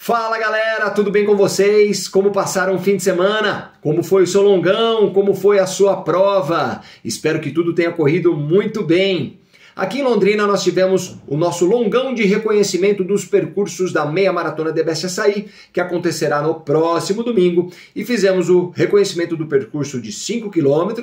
Fala galera, tudo bem com vocês? Como passaram o fim de semana? Como foi o seu longão? Como foi a sua prova? Espero que tudo tenha corrido muito bem. Aqui em Londrina nós tivemos o nosso longão de reconhecimento dos percursos da Meia Maratona DBS Açaí, que acontecerá no próximo domingo, e fizemos o reconhecimento do percurso de 5 km,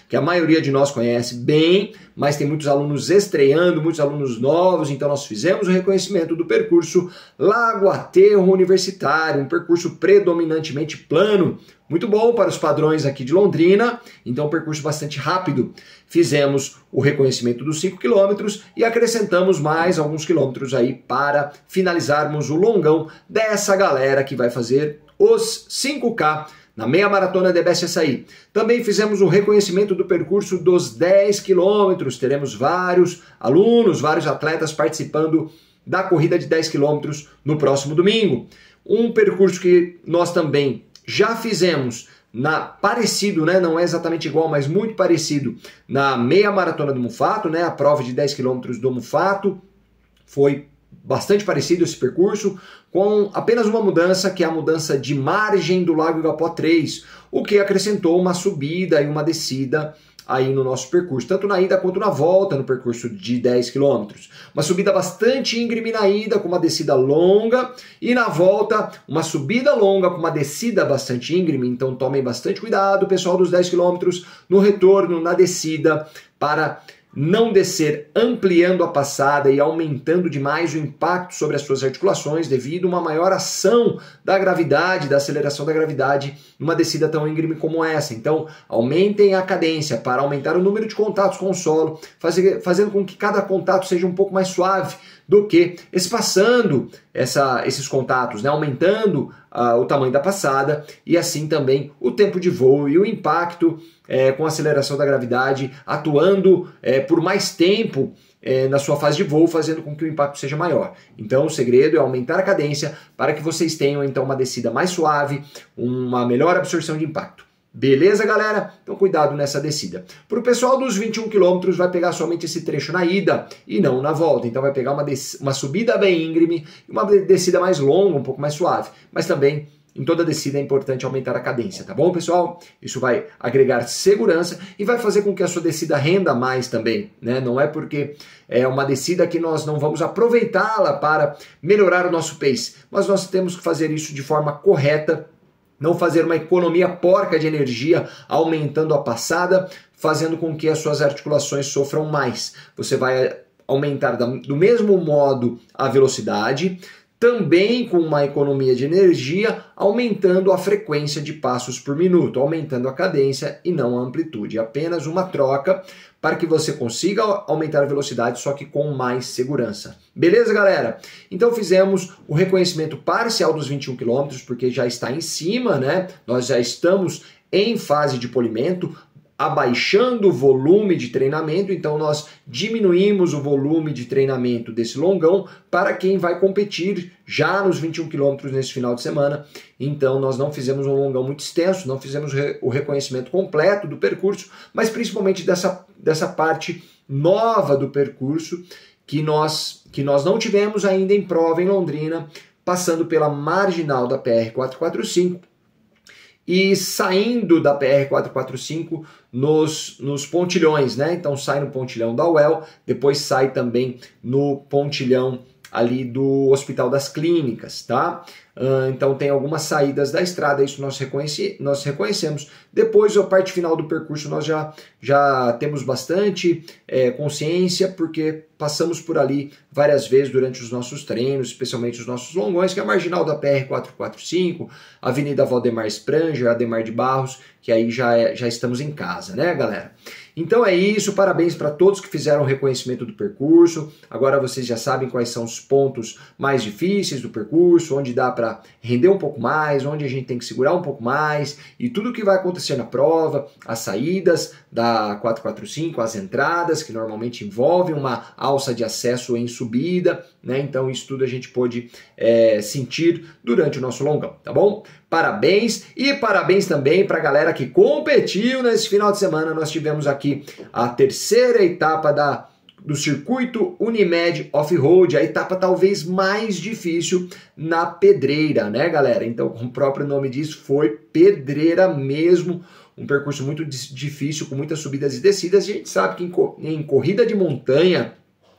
que a maioria de nós conhece bem, mas tem muitos alunos estreando, muitos alunos novos, então nós fizemos o reconhecimento do percurso Lago Aterro Universitário, um percurso predominantemente plano, muito bom para os padrões aqui de Londrina, então um percurso bastante rápido. Fizemos o reconhecimento dos 5 km e acrescentamos mais alguns quilômetros aí para finalizarmos o longão dessa galera que vai fazer os 5K na Meia Maratona DBS Açaí. Também fizemos o reconhecimento do percurso dos 10 km, teremos vários alunos, vários atletas participando da corrida de 10 km no próximo domingo. Um percurso que nós também já fizemos parecido, né? Não é exatamente igual, mas muito parecido na Meia Maratona do Mufato, né? A prova de 10 km do Mufato foi bastante parecido esse percurso, com apenas uma mudança, que é a mudança de margem do Lago Igapó 3, o que acrescentou uma subida e uma descida aí no nosso percurso, tanto na ida quanto na volta no percurso de 10 km. Uma subida bastante íngreme na ida, com uma descida longa, e na volta uma subida longa com uma descida bastante íngreme, então tomem bastante cuidado, pessoal dos 10 km, no retorno, na descida, para não descer ampliando a passada e aumentando demais o impacto sobre as suas articulações devido a uma maior ação da gravidade, da aceleração da gravidade numa descida tão íngreme como essa. Então, aumentem a cadência para aumentar o número de contatos com o solo, fazendo com que cada contato seja um pouco mais suave do que espaçando esses contatos, né? Aumentando o tamanho da passada e assim também o tempo de voo e o impacto com a aceleração da gravidade atuando por mais tempo na sua fase de voo, fazendo com que o impacto seja maior. Então o segredo é aumentar a cadência para que vocês tenham então uma descida mais suave, uma melhor absorção de impacto. Beleza, galera? Então cuidado nessa descida. Para o pessoal dos 21 km vai pegar somente esse trecho na ida e não na volta. Então vai pegar uma subida bem íngreme e uma descida mais longa, um pouco mais suave. Mas também em toda descida é importante aumentar a cadência, tá bom, pessoal? Isso vai agregar segurança e vai fazer com que a sua descida renda mais também, né? Não é porque é uma descida que nós não vamos aproveitá-la para melhorar o nosso pace, mas nós temos que fazer isso de forma correta, não fazer uma economia porca de energia aumentando a passada, fazendo com que as suas articulações sofram mais. Você vai aumentar do mesmo modo a velocidade, também com uma economia de energia, aumentando a frequência de passos por minuto, aumentando a cadência e não a amplitude. Apenas uma troca para que você consiga aumentar a velocidade, só que com mais segurança. Beleza, galera? Então fizemos o reconhecimento parcial dos 21 km, porque já está em cima, né? Nós já estamos em fase de polimento, abaixando o volume de treinamento, então nós diminuímos o volume de treinamento desse longão para quem vai competir já nos 21 km nesse final de semana. Então nós não fizemos um longão muito extenso, não fizemos o reconhecimento completo do percurso, mas principalmente dessa parte nova do percurso que nós não tivemos ainda em prova em Londrina, passando pela marginal da PR-445, e saindo da PR-445 nos pontilhões, né? Então sai no pontilhão da UEL, depois sai também no pontilhão ali do Hospital das Clínicas, tá? Então tem algumas saídas da estrada, isso nós reconhecemos. Depois, a parte final do percurso, nós já temos bastante consciência, porque passamos por ali várias vezes durante os nossos treinos, especialmente os nossos longões, que é a marginal da PR-445, Avenida Valdemar Spranger, Ademar de Barros, que aí já estamos em casa, né, galera? Então é isso, parabéns para todos que fizeram o reconhecimento do percurso. Agora vocês já sabem quais são os pontos mais difíceis do percurso, onde dá para render um pouco mais, onde a gente tem que segurar um pouco mais, e tudo o que vai acontecer na prova, as saídas da 445, as entradas, que normalmente envolvem uma alça de acesso em subida, né? Então isso tudo a gente pôde sentir durante o nosso longão, tá bom? Parabéns, e parabéns também para a galera que competiu nesse final de semana. Nós tivemos aqui a terceira etapa do circuito Unimed Off-Road, a etapa talvez mais difícil na pedreira, né, galera? Então, como o próprio nome diz, foi pedreira mesmo, um percurso muito difícil, com muitas subidas e descidas. E a gente sabe que em corrida de montanha,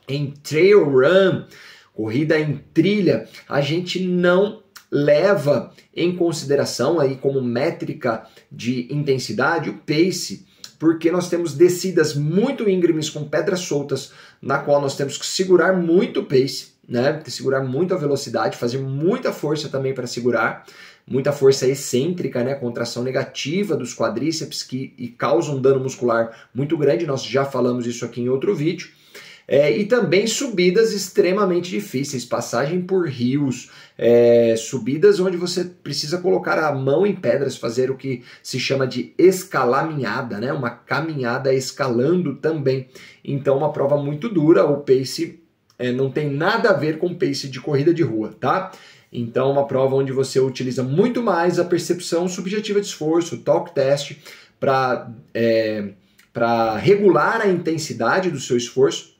em trail run, corrida em trilha, a gente não leva em consideração aí como métrica de intensidade o pace, porque nós temos descidas muito íngremes com pedras soltas, na qual nós temos que segurar muito o pace, né? Segurar muito a velocidade, fazer muita força também para segurar, muita força excêntrica, né? Contração negativa dos quadríceps e causa um dano muscular muito grande, nós já falamos isso aqui em outro vídeo. E também subidas extremamente difíceis, passagem por rios, subidas onde você precisa colocar a mão em pedras, fazer o que se chama de escalaminhada, né? Uma caminhada escalando também. Então, uma prova muito dura. O pace não tem nada a ver com pace de corrida de rua, tá? Então, uma prova onde você utiliza muito mais a percepção subjetiva de esforço, o talk test, para regular a intensidade do seu esforço,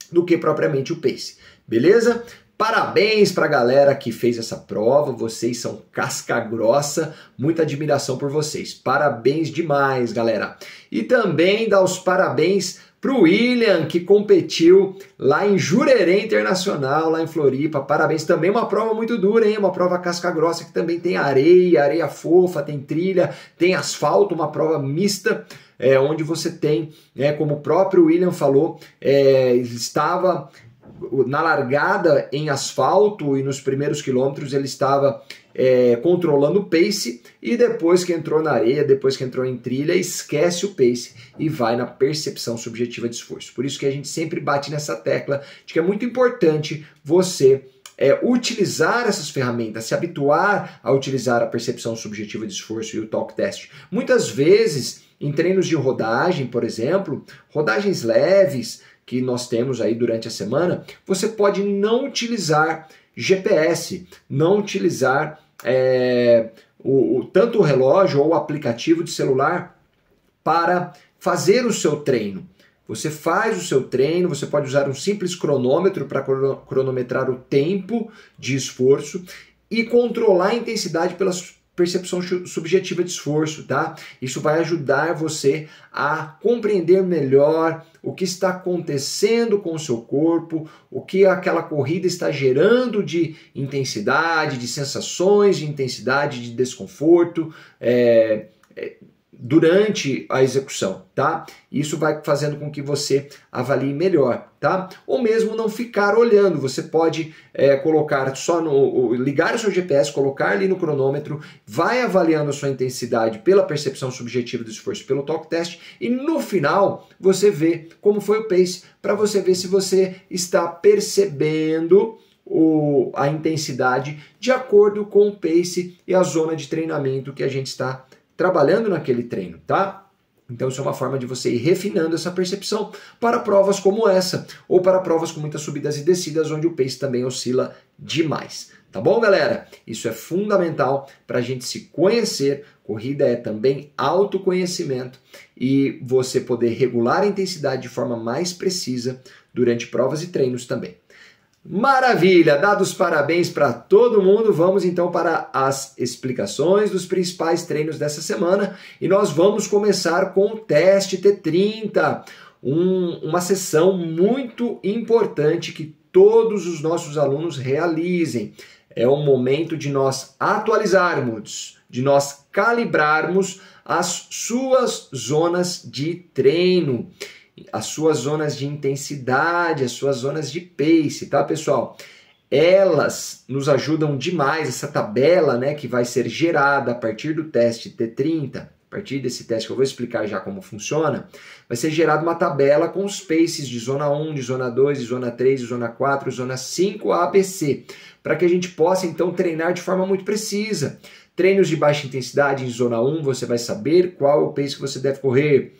do que propriamente o pace, beleza? Parabéns para a galera que fez essa prova, vocês são casca grossa, muita admiração por vocês, parabéns demais, galera. E também dá os parabéns para o William, que competiu lá em Jurerê Internacional, lá em Floripa, parabéns, também uma prova muito dura, hein? Uma prova casca grossa que também tem areia, areia fofa, tem trilha, tem asfalto, uma prova mista, onde você tem, como o próprio William falou, estava na largada em asfalto e nos primeiros quilômetros ele estava controlando o pace, e depois que entrou na areia, depois que entrou em trilha, esquece o pace e vai na percepção subjetiva de esforço. Por isso que a gente sempre bate nessa tecla de que é muito importante você utilizar essas ferramentas, se habituar a utilizar a percepção subjetiva de esforço e o talk test. Muitas vezes, em treinos de rodagem, por exemplo, rodagens leves que nós temos aí durante a semana, você pode não utilizar GPS, não utilizar tanto o relógio ou o aplicativo de celular para fazer o seu treino. Você faz o seu treino, você pode usar um simples cronômetro para cronometrar o tempo de esforço e controlar a intensidade pela percepção subjetiva de esforço, tá? Isso vai ajudar você a compreender melhor o que está acontecendo com o seu corpo, o que aquela corrida está gerando de intensidade, de sensações de intensidade, de desconforto, durante a execução, tá? Isso vai fazendo com que você avalie melhor, tá? Ou mesmo não ficar olhando, você pode colocar ligar o seu GPS, colocar ali no cronômetro, vai avaliando a sua intensidade pela percepção subjetiva do esforço, pelo talk test, e no final você vê como foi o pace, para você ver se você está percebendo a intensidade de acordo com o pace e a zona de treinamento que a gente está trabalhando naquele treino, tá? Então isso é uma forma de você ir refinando essa percepção para provas como essa, ou para provas com muitas subidas e descidas, onde o pace também oscila demais. Tá bom, galera? Isso é fundamental para a gente se conhecer. Corrida é também autoconhecimento e você poder regular a intensidade de forma mais precisa durante provas e treinos também. Maravilha! Dados parabéns para todo mundo, vamos então para as explicações dos principais treinos dessa semana e nós vamos começar com o teste T30, uma sessão muito importante que todos os nossos alunos realizem. É o momento de nós atualizarmos, de nós calibrarmos as suas zonas de treino, as suas zonas de intensidade, as suas zonas de pace, tá, pessoal? Elas nos ajudam demais, essa tabela, né, que vai ser gerada a partir do teste T30, a partir desse teste que eu vou explicar já como funciona, vai ser gerada uma tabela com os paces de zona 1, de zona 2, de zona 3, de zona 4, zona 5, A, B, C, para que a gente possa, então, treinar de forma muito precisa. Treinos de baixa intensidade em zona 1, você vai saber qual é o pace que você deve correr.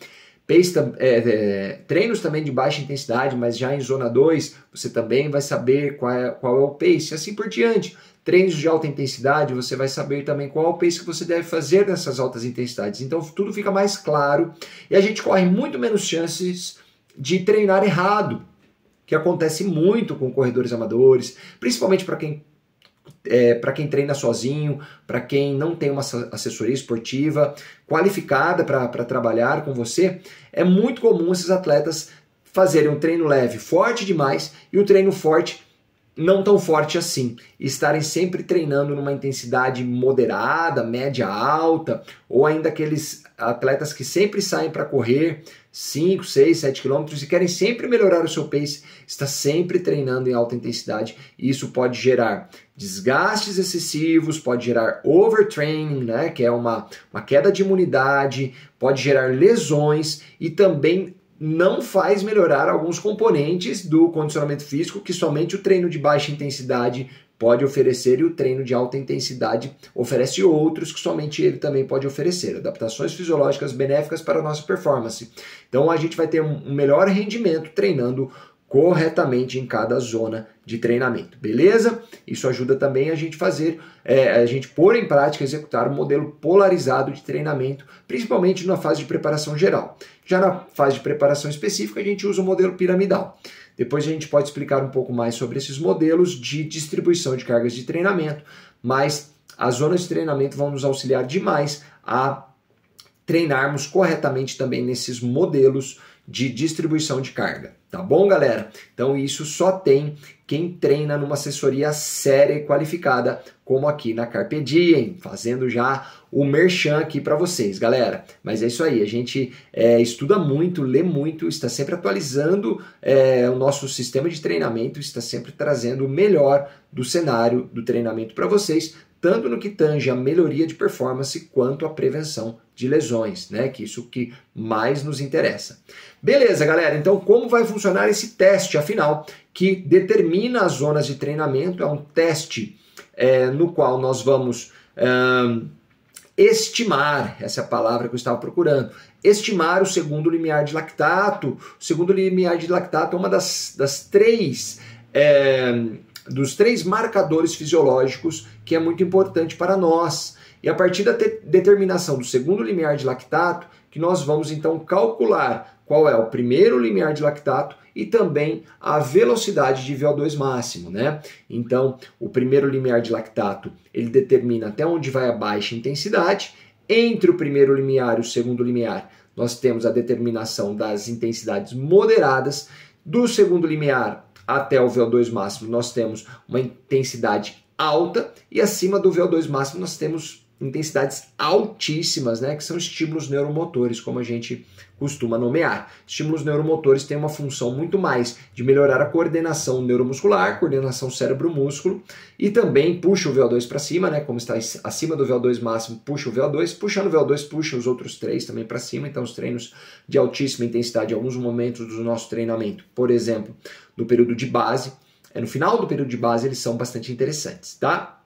Treinos também de baixa intensidade, mas já em zona 2, você também vai saber qual é o pace, assim por diante. Treinos de alta intensidade, você vai saber também qual é o pace que você deve fazer nessas altas intensidades. Então tudo fica mais claro e a gente corre muito menos chances de treinar errado. que acontece muito com corredores amadores, principalmente para quem treina sozinho, para quem não tem uma assessoria esportiva qualificada para trabalhar com você. É muito comum esses atletas fazerem um treino leve forte demais e o treino forte não tão forte assim, e estarem sempre treinando numa intensidade moderada, média, alta, ou ainda aqueles atletas que sempre saem para correr 5, 6, 7 quilômetros e querem sempre melhorar o seu pace, está sempre treinando em alta intensidade, e isso pode gerar desgastes excessivos, pode gerar overtraining, né, que é uma queda de imunidade, pode gerar lesões e também não faz melhorar alguns componentes do condicionamento físico que somente o treino de baixa intensidade pode oferecer, e o treino de alta intensidade oferece outros que somente ele também pode oferecer, adaptações fisiológicas benéficas para a nossa performance. Então a gente vai ter um melhor rendimento treinando corretamente em cada zona de treinamento, beleza? Isso ajuda também a gente a gente pôr em prática, executar um modelo polarizado de treinamento, principalmente na fase de preparação geral. Já na fase de preparação específica, a gente usa o modelo piramidal. Depois a gente pode explicar um pouco mais sobre esses modelos de distribuição de cargas de treinamento, mas as zonas de treinamento vão nos auxiliar demais a treinarmos corretamente também nesses modelos de distribuição de carga, tá bom, galera? Então isso só tem quem treina numa assessoria séria e qualificada, como aqui na Carpe Diem, fazendo já o merchan aqui para vocês, galera. Mas é isso aí, a gente estuda muito, lê muito, está sempre atualizando o nosso sistema de treinamento, está sempre trazendo o melhor do cenário do treinamento para vocês, tanto no que tange a melhoria de performance quanto a prevenção de lesões, né? Que isso que mais nos interessa. Beleza, galera? Então, como vai funcionar esse teste, afinal, que determina as zonas de treinamento? É um teste no qual nós vamos estimar, essa é a palavra que eu estava procurando, estimar o segundo limiar de lactato. O segundo limiar de lactato é uma dos três marcadores fisiológicos que é muito importante para nós. E a partir da determinação do segundo limiar de lactato, que nós vamos então calcular qual é o primeiro limiar de lactato e também a velocidade de VO2 máximo, né? Então, o primeiro limiar de lactato, ele determina até onde vai a baixa intensidade. Entre o primeiro limiar e o segundo limiar, nós temos a determinação das intensidades moderadas. Do segundo limiar até o VO2 máximo, nós temos uma intensidade alta, e acima do VO2 máximo nós temos intensidades altíssimas, né, que são estímulos neuromotores, como a gente costuma nomear. Estímulos neuromotores têm uma função muito mais de melhorar a coordenação neuromuscular, coordenação cérebro-músculo, e também puxa o VO2 para cima, né, como está acima do VO2 máximo, puxa o VO2, puxando o VO2, puxa os outros três também para cima. Então os treinos de altíssima intensidade, em alguns momentos do nosso treinamento, por exemplo, no período de base, no final do período de base, eles são bastante interessantes, tá?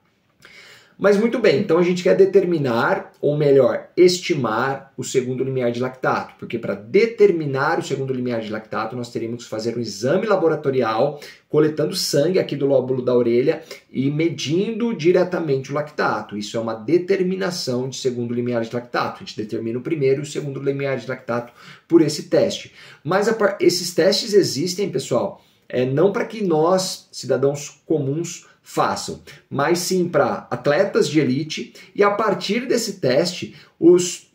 Mas muito bem, então a gente quer determinar, ou melhor, estimar o segundo limiar de lactato, porque para determinar o segundo limiar de lactato, nós teríamos que fazer um exame laboratorial, coletando sangue aqui do lóbulo da orelha e medindo diretamente o lactato. Isso é uma determinação de segundo limiar de lactato. A gente determina o primeiro e o segundo limiar de lactato por esse teste. Mas esses testes existem, pessoal, não para que nós, cidadãos comuns, façam, mas sim para atletas de elite, e a partir desse teste, os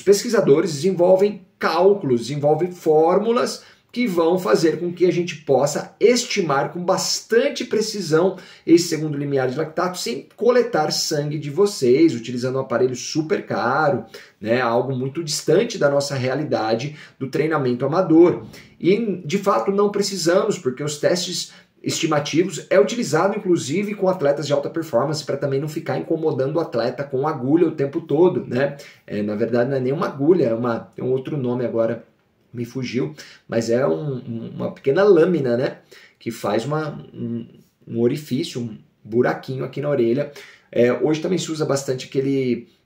pesquisadores desenvolvem cálculos, desenvolvem fórmulas que vão fazer com que a gente possa estimar com bastante precisão esse segundo limiar de lactato sem coletar sangue de vocês, utilizando um aparelho super caro, né, algo muito distante da nossa realidade do treinamento amador. E, de fato, não precisamos, porque os testes estimativos é utilizado, inclusive, com atletas de alta performance, para também não ficar incomodando o atleta com agulha o tempo todo, né? Na verdade, não é nem uma agulha, tem um outro nome agora, me fugiu, mas é uma pequena lâmina, né, que faz um orifício, um buraquinho aqui na orelha. Hoje também se usa bastante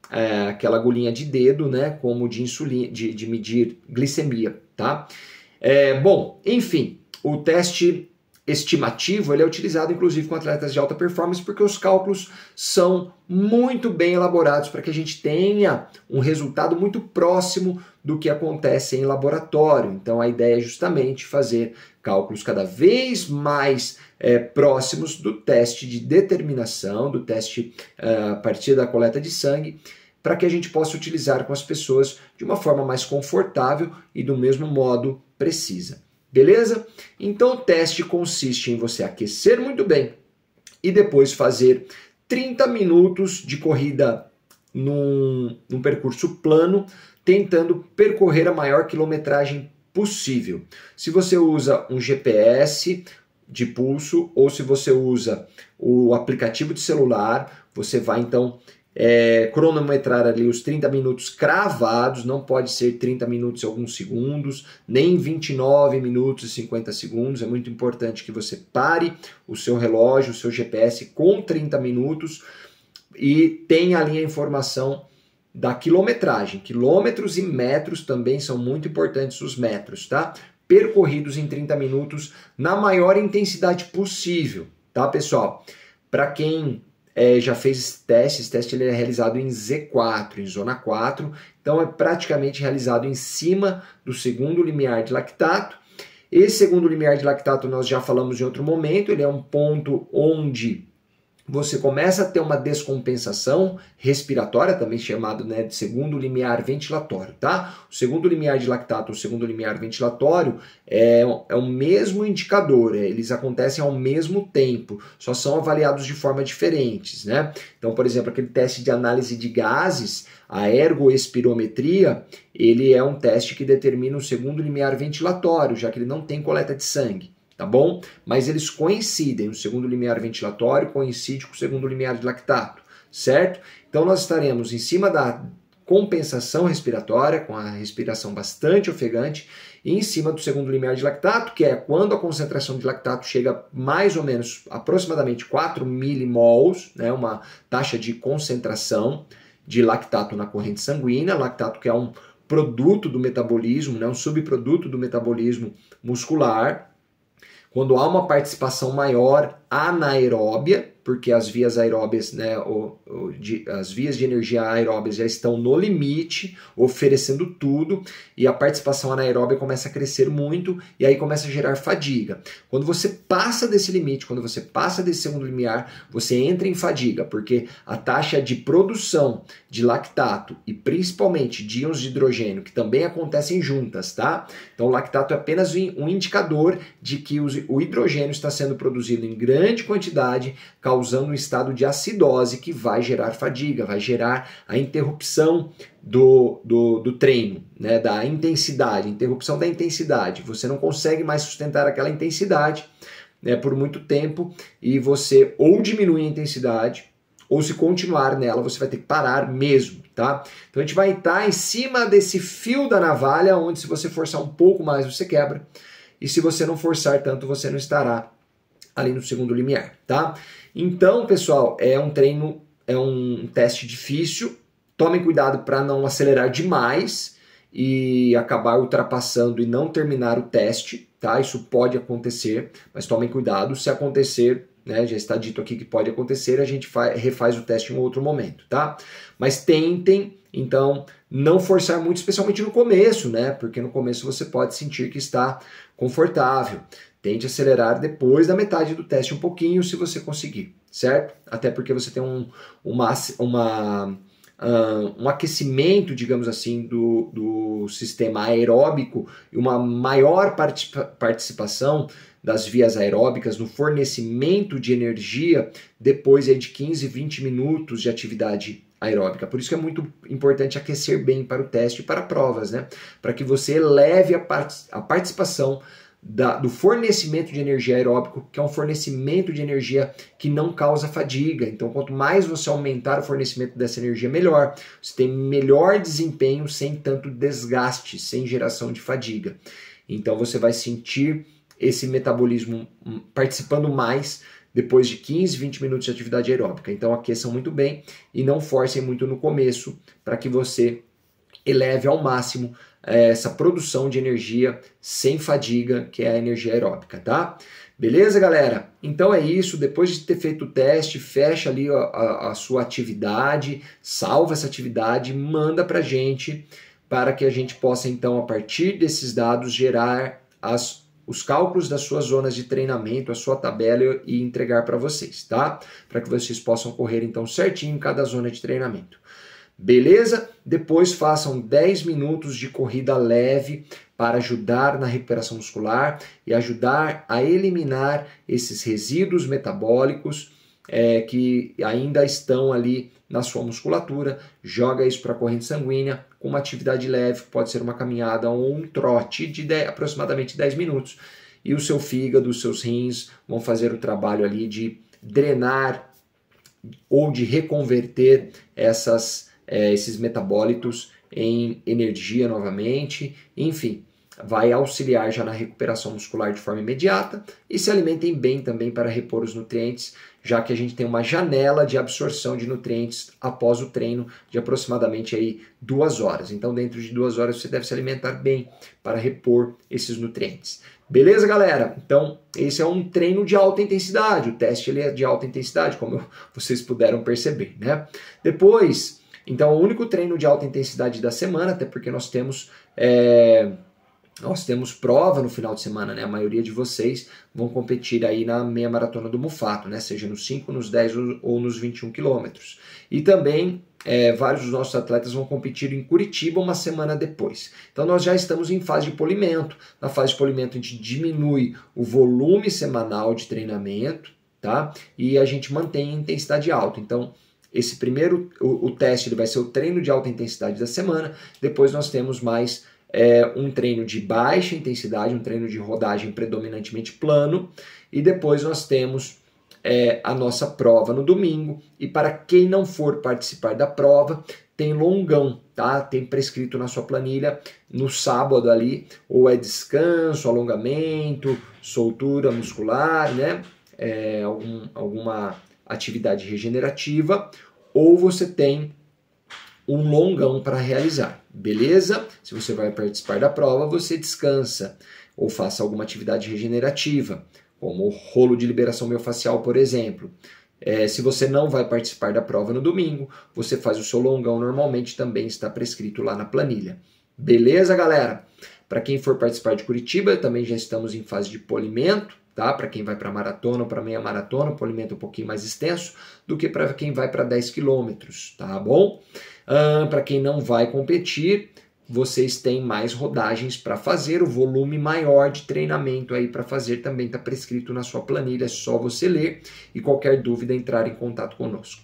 aquela agulhinha de dedo, né, como de insulina, de medir glicemia, tá? Bom, enfim, o teste estimativo ele é utilizado inclusive com atletas de alta performance, porque os cálculos são muito bem elaborados para que a gente tenha um resultado muito próximo do que acontece em laboratório. Então a ideia é justamente fazer cálculos cada vez mais próximos do teste de determinação, do teste a partir da coleta de sangue, para que a gente possa utilizar com as pessoas de uma forma mais confortável e do mesmo modo precisa. Beleza? Então o teste consiste em você aquecer muito bem e depois fazer 30 minutos de corrida num percurso plano, tentando percorrer a maior quilometragem possível. Se você usa um GPS de pulso ou se você usa o aplicativo de celular, você vai então cronometrar ali os 30 minutos cravados, não pode ser 30 minutos e alguns segundos, nem 29 minutos e 50 segundos, é muito importante que você pare o seu relógio, o seu GPS com 30 minutos e tenha ali a informação da quilometragem. Quilômetros e metros também são muito importantes, os metros, tá? Percorridos em 30 minutos na maior intensidade possível, tá, pessoal? Para quem já fez esse teste ele é realizado em Z4, em zona 4, então é praticamente realizado em cima do segundo limiar de lactato. Esse segundo limiar de lactato nós já falamos em outro momento, ele é um ponto onde você começa a ter uma descompensação respiratória, também chamado de segundo limiar ventilatório, tá? O segundo limiar de lactato, o segundo limiar ventilatório é o mesmo indicador, eles acontecem ao mesmo tempo, só são avaliados de forma diferentes, né? Então, por exemplo, aquele teste de análise de gases, a ergoespirometria, ele é um teste que determina o segundo limiar ventilatório, já que ele não tem coleta de sangue. Tá bom? Mas eles coincidem, o segundo limiar ventilatório coincide com o segundo limiar de lactato, certo? Então nós estaremos em cima da compensação respiratória, com a respiração bastante ofegante, e em cima do segundo limiar de lactato, que é quando a concentração de lactato chega mais ou menos, aproximadamente 4 milimols, né, uma taxa de concentração de lactato na corrente sanguínea, lactato que é um produto do metabolismo, né, um subproduto do metabolismo muscular. Quando há uma participação maior anaeróbia, porque as vias aeróbias, né, as vias de energia aeróbias já estão no limite, oferecendo tudo, e a participação anaeróbia começa a crescer muito, e aí começa a gerar fadiga. Quando você passa desse limite, quando você passa desse segundo limiar, você entra em fadiga, porque a taxa de produção de lactato e principalmente de íons de hidrogênio, que também acontecem juntas, tá? Então o lactato é apenas um indicador de que o hidrogênio está sendo produzido em grande quantidade, causando um estado de acidose que vai gerar fadiga, vai gerar a interrupção do treino, né, da intensidade, interrupção da intensidade. Você não consegue mais sustentar aquela intensidade, né, por muito tempo e você ou diminui a intensidade ou se continuar nela você vai ter que parar mesmo, tá? Então a gente vai estar em cima desse fio da navalha, onde se você forçar um pouco mais você quebra e se você não forçar tanto você não estará ali no segundo limiar, tá? Então, pessoal, é um teste difícil. Tomem cuidado para não acelerar demais e acabar ultrapassando e não terminar o teste, tá? Isso pode acontecer, mas tomem cuidado. Se acontecer, né, já está dito aqui que pode acontecer, a gente refaz o teste em outro momento, tá? Mas tentem, então, não forçar muito, especialmente no começo, né? Porque no começo você pode sentir que está confortável. Tente acelerar depois da metade do teste um pouquinho, se você conseguir, certo? Até porque você tem um aquecimento, digamos assim, do sistema aeróbico e uma maior participação das vias aeróbicas no fornecimento de energia depois de 15, 20 minutos de atividade aeróbica. Por isso que é muito importante aquecer bem para o teste e para provas, né? Para que você eleve a participação do fornecimento de energia aeróbico, que é um fornecimento de energia que não causa fadiga. Então, quanto mais você aumentar o fornecimento dessa energia, melhor. Você tem melhor desempenho sem tanto desgaste, sem geração de fadiga. Então, você vai sentir esse metabolismo participando mais depois de 15, 20 minutos de atividade aeróbica. Então, aqueçam muito bem e não forcem muito no começo para que você eleve ao máximo essa produção de energia sem fadiga, que é a energia aeróbica, tá? Beleza, galera? Então é isso, depois de ter feito o teste, fecha ali a sua atividade, salva essa atividade, manda pra gente para que a gente possa, então, a partir desses dados, gerar os cálculos das suas zonas de treinamento, a sua tabela e entregar para vocês, tá? Para que vocês possam correr, então, certinho em cada zona de treinamento. Beleza? Depois façam 10 minutos de corrida leve para ajudar na recuperação muscular e ajudar a eliminar esses resíduos metabólicos que ainda estão ali na sua musculatura. Joga isso para a corrente sanguínea com uma atividade leve, pode ser uma caminhada ou um trote de aproximadamente 10 minutos. E o seu fígado, os seus rins vão fazer o trabalho ali de drenar ou de reconverter esses metabólitos em energia novamente, enfim, vai auxiliar já na recuperação muscular de forma imediata e se alimentem bem também para repor os nutrientes, já que a gente tem uma janela de absorção de nutrientes após o treino de aproximadamente aí 2 horas. Então, dentro de 2 horas você deve se alimentar bem para repor esses nutrientes. Beleza, galera? Então, esse é um treino de alta intensidade. O teste ele é de alta intensidade, como vocês puderam perceber, né? Depois, então, o único treino de alta intensidade da semana, até porque nós temos prova no final de semana, né? A maioria de vocês vão competir aí na meia maratona do Mufato, né? Seja nos 5, nos 10 ou nos 21 quilômetros. E também vários dos nossos atletas vão competir em Curitiba uma semana depois. Então nós já estamos em fase de polimento. Na fase de polimento a gente diminui o volume semanal de treinamento, tá? E a gente mantém a intensidade alta. Então esse primeiro, o teste ele vai ser o treino de alta intensidade da semana. Depois nós temos mais um treino de baixa intensidade, um treino de rodagem predominantemente plano, e depois nós temos a nossa prova no domingo. E para quem não for participar da prova, tem longão, tá? Tem prescrito na sua planilha no sábado ali, ou é descanso, alongamento, soltura muscular, né? Alguma atividade regenerativa, ou você tem um longão para realizar, beleza? Se você vai participar da prova, você descansa ou faça alguma atividade regenerativa, como o rolo de liberação miofascial, por exemplo. Se você não vai participar da prova no domingo, você faz o seu longão normalmente, também está prescrito lá na planilha. Beleza, galera? Para quem for participar de Curitiba, também já estamos em fase de polimento, tá? Para quem vai para maratona ou para meia maratona, o polimento é um pouquinho mais extenso do que para quem vai para 10 quilômetros, tá bom? Para quem não vai competir, vocês têm mais rodagens para fazer, o volume maior de treinamento aí para fazer também está prescrito na sua planilha, é só você ler e qualquer dúvida entrar em contato conosco.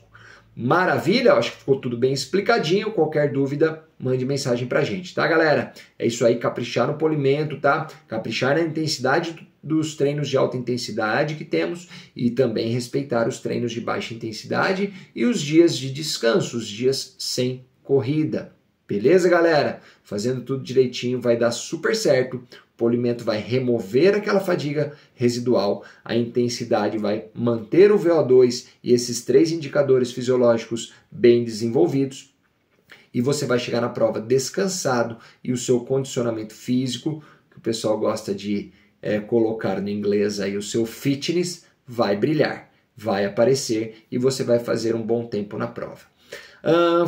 Maravilha, acho que ficou tudo bem explicadinho. Qualquer dúvida, mande mensagem pra gente, tá, galera? É isso aí, caprichar no polimento, tá? Caprichar na intensidade dos treinos de alta intensidade que temos e também respeitar os treinos de baixa intensidade e os dias de descanso, os dias sem corrida. Beleza, galera? Fazendo tudo direitinho vai dar super certo. O polimento vai remover aquela fadiga residual, a intensidade vai manter o VO2 e esses 3 indicadores fisiológicos bem desenvolvidos. E você vai chegar na prova descansado e o seu condicionamento físico, que o pessoal gosta de colocar no inglês aí, o seu fitness, vai brilhar, vai aparecer e você vai fazer um bom tempo na prova.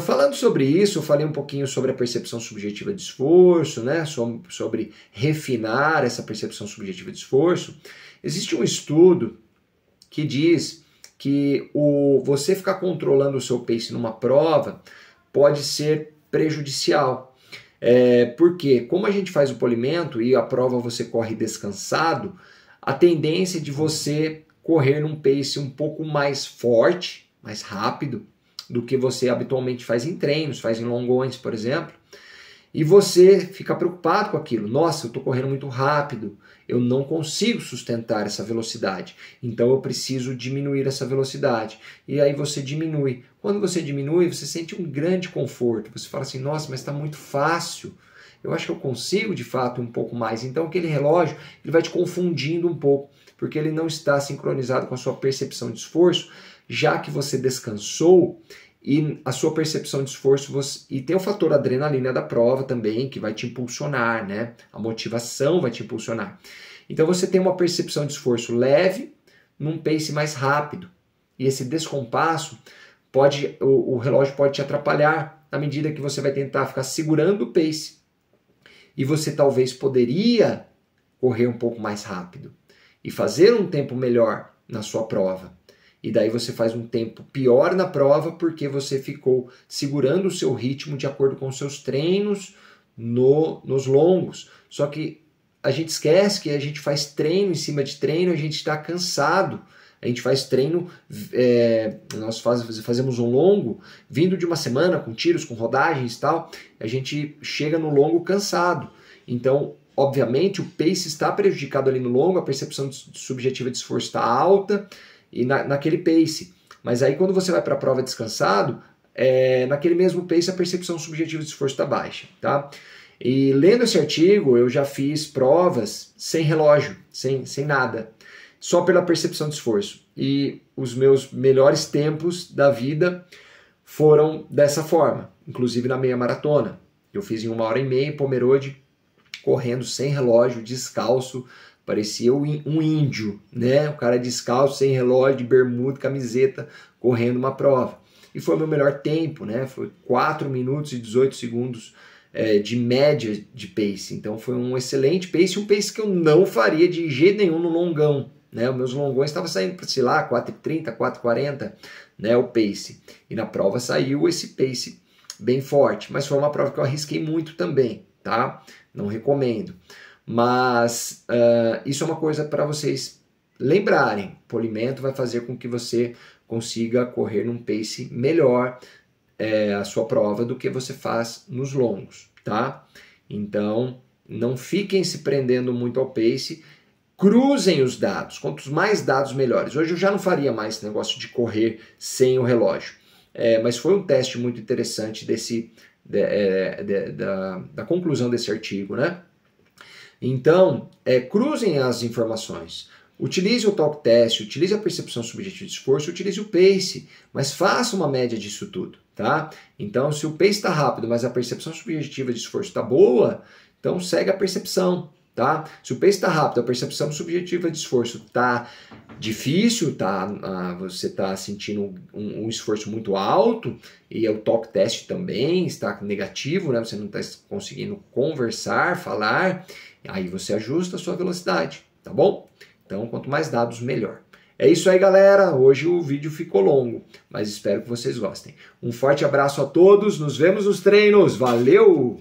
Falando sobre isso, eu falei um pouquinho sobre a percepção subjetiva de esforço, né? Sobre refinar essa percepção subjetiva de esforço. Existe um estudo que diz que você ficar controlando o seu pace numa prova pode ser prejudicial. Porque como a gente faz o polimento e a prova você corre descansado, a tendência de você correr num pace um pouco mais forte, mais rápido, do que você habitualmente faz em treinos, faz em longões, por exemplo, e você fica preocupado com aquilo. Nossa, eu estou correndo muito rápido, eu não consigo sustentar essa velocidade, então eu preciso diminuir essa velocidade. E aí você diminui. Quando você diminui, você sente um grande conforto. Você fala assim, nossa, mas está muito fácil. Eu acho que eu consigo, de fato, um pouco mais. Então aquele relógio ele vai te confundindo um pouco, porque ele não está sincronizado com a sua percepção de esforço, já que você descansou e a sua percepção de esforço, e tem o fator adrenalina da prova também, que vai te impulsionar, né? A motivação vai te impulsionar. Então você tem uma percepção de esforço leve, num pace mais rápido. E esse descompasso, o relógio pode te atrapalhar na medida que você vai tentar ficar segurando o pace e você talvez poderia correr um pouco mais rápido e fazer um tempo melhor na sua prova. E daí você faz um tempo pior na prova porque você ficou segurando o seu ritmo de acordo com os seus treinos nos longos. Só que a gente esquece que a gente faz treino em cima de treino, a gente está cansado. A gente faz treino, nós fazemos um longo, vindo de uma semana com tiros, com rodagens e tal, a gente chega no longo cansado. Então, obviamente, o pace está prejudicado ali no longo, a percepção subjetiva de esforço está alta e naquele pace. Mas aí quando você vai para a prova descansado, naquele mesmo pace a percepção subjetiva de esforço está baixa, tá? E lendo esse artigo, eu já fiz provas sem relógio, sem nada, só pela percepção de esforço. E os meus melhores tempos da vida foram dessa forma, inclusive na meia maratona. Eu fiz em 1h30 em Pomerode, correndo sem relógio, descalço, parecia um índio, né? O cara descalço, sem relógio, de bermuda, camiseta, correndo uma prova. E foi o meu melhor tempo, né? Foi 4 minutos e 18 segundos de média de pace. Então foi um excelente pace, um pace que eu não faria de jeito nenhum no longão, né? Os meus longões estavam saindo para, sei lá, 4h30, 4h40, né? O pace. E na prova saiu esse pace bem forte, mas foi uma prova que eu arrisquei muito também, tá? Não recomendo. Mas isso é uma coisa para vocês lembrarem. Polimento vai fazer com que você consiga correr num pace melhor a sua prova do que você faz nos longos, tá? Então, não fiquem se prendendo muito ao pace, cruzem os dados. Quantos mais dados, melhores. Hoje eu já não faria mais esse negócio de correr sem o relógio. Mas foi um teste muito interessante da conclusão desse artigo, né? Então, cruzem as informações. Utilize o talk test, utilize a percepção subjetiva de esforço, utilize o pace, mas faça uma média disso tudo, tá? Então, se o pace está rápido, mas a percepção subjetiva de esforço está boa, então segue a percepção, tá? Se o pace está rápido, a percepção subjetiva de esforço está difícil, você está sentindo um esforço muito alto e o talk test também está negativo, né? Você não está conseguindo conversar, falar, aí você ajusta a sua velocidade, tá bom? Então, quanto mais dados, melhor. É isso aí, galera. Hoje o vídeo ficou longo, mas espero que vocês gostem. Um forte abraço a todos. Nos vemos nos treinos. Valeu!